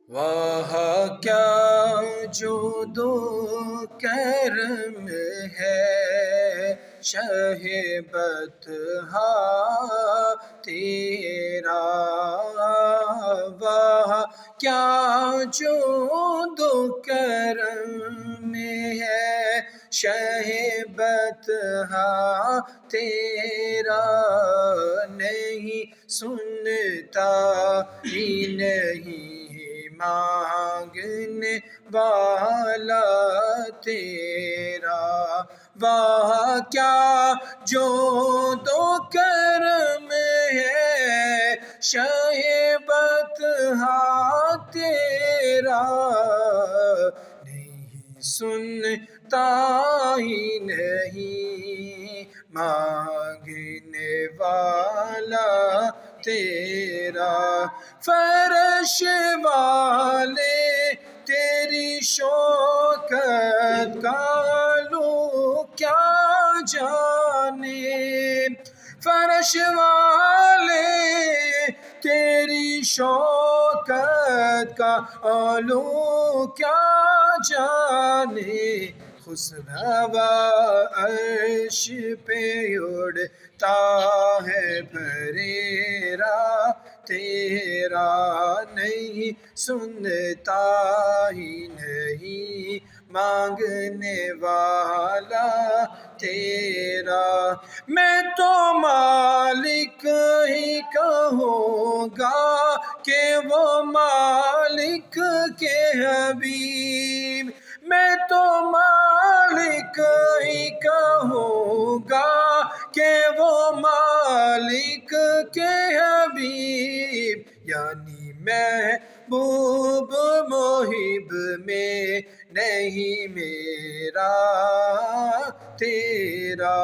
واہ کیا جو دو کرم ہے شہ بطحا تیرا، واہ کیا جو دو کرم ہے شہ بطحا تیرا، نہیں سنتا ہی نہیں مانگنے والا تیرا، واہ کیا جو دو کرم ہے شہ بطحا تیرا، نہیں سنتا ہی نہیں مانگنے والا تیرا، فرش والے تیری شوکت کا لو کیا جانے، فرش والے تیری شوکت کا علو کیا جانے، خسروا عرش پہ اڑتا ہے بھریرا تیرا، نہیں سنتا ہی نہیں مانگنے والا تیرا، میں تو مالک ہی کہوں گا کہ وہ مالک کے حبیب، میں تو مالک ہی کہوں گا کہ وہ مالک کے حبیب، یعنی محبوب محب میں نہیں میرا تیرا،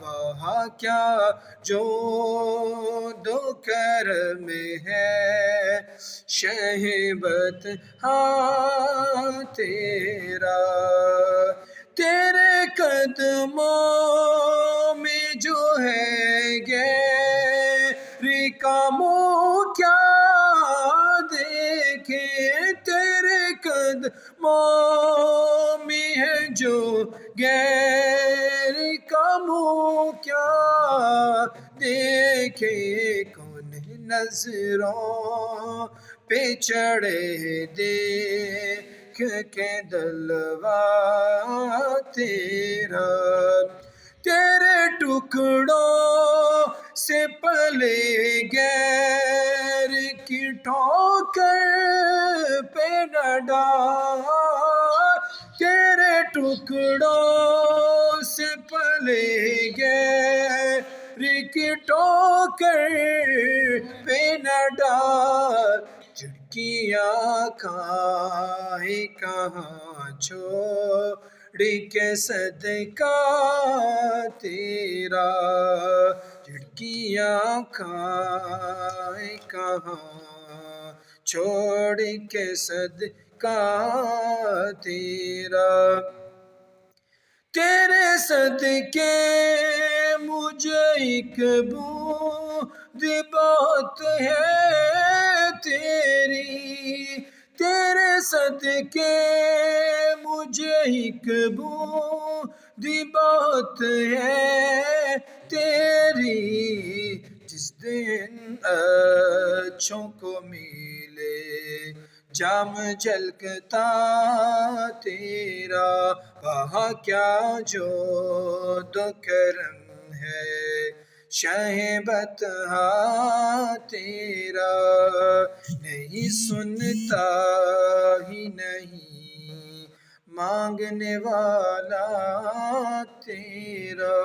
وہاں کیا جو دو کرم ہے شہ بطحا تیرا، تیرے قدموں میں جو ہے غیر کا منہ کیا دیکھے، تیرے قدموں میں ہے جو غیر کا منہ کیا دیکھے، کون نظروں پہ چڑھے دیکھ کے دلوا تیرا، تیرے ٹکڑوں سے پلے غیر کی ٹھوکر پہ نہ ڈال، تیرے ٹکڑوں سے پلے غیر کی ٹھوکر پہ نہ ڈال، جھٹکیاں کھائے کہاں چھوڑ کے صدقہ تیرا، جھٹکیاں کھائے کہاں چھوڑ کے صدقہ تیرا، تیرے صدقے مجھے ایک بوند بہت ہے تیری، تیرے صدقے مجھے ایک بوند بہت ہے تیری، جس دن اچھوں کو ملے جام جھلکتا تیرا، وہاں کیا جو دو کرم ہے شہ بطحا تیرا، نہیں سنتا ہی نہیں مانگنے والا تیرا۔